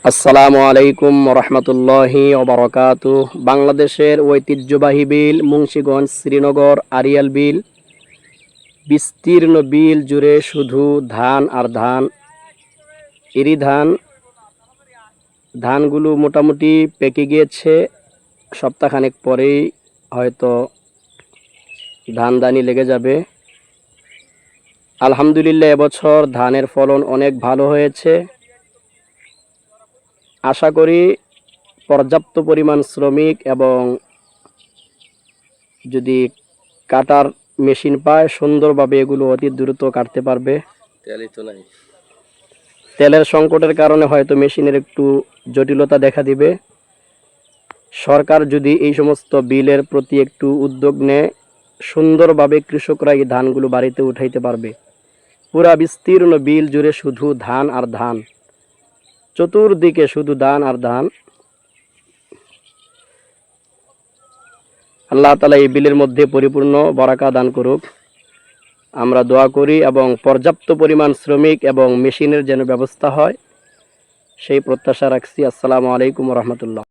আসসালামু আলাইকুম রহমতুল্লাহি ওবরাকাতুহ। বাংলাদেশের ঐতিহ্যবাহী বিল মুন্সিগঞ্জ শ্রীনগর আরিয়াল বিল, বিস্তীর্ণ বিল জুড়ে শুধু ধান আর ধান। এরই ধানগুলো মোটামুটি পেকে গিয়েছে, সপ্তাহখানেক পরেই হয়তো ধানদানি লেগে যাবে। আলহামদুলিল্লাহ, এবছর ধানের ফলন অনেক ভালো হয়েছে। আশা করি পর্যাপ্ত পরিমাণ শ্রমিক এবং যদি কাটার মেশিন পায়, সুন্দরভাবে এগুলো অতি দ্রুত কাটতে পারবে। তেলই তো নাই। তেলের সংকটের কারণে হয়তো মেশিনের একটু জটিলতা দেখা দিবে। সরকার যদি এই সমস্ত বিলের প্রতি একটু উদ্যোগ নেয়, সুন্দরভাবে কৃষকরা এই ধানগুলো বাড়িতে উঠাইতে পারবে। পুরা বিস্তীর্ণ বিল জুড়ে শুধু ধান আর ধান, চতুর্দিকে শুধু ধান আর ধান। আল্লাহ তাআলা এই বিলের মধ্যে পরিপূর্ণ বরাকা দান করুক, আমরা দোয়া করি, এবং পর্যাপ্ত পরিমাণ শ্রমিক এবং মেশিনের যেন ব্যবস্থা হয় সেই প্রত্যাশা রাখছি। আসসালামু আলাইকুম রহমতুল্লাহ।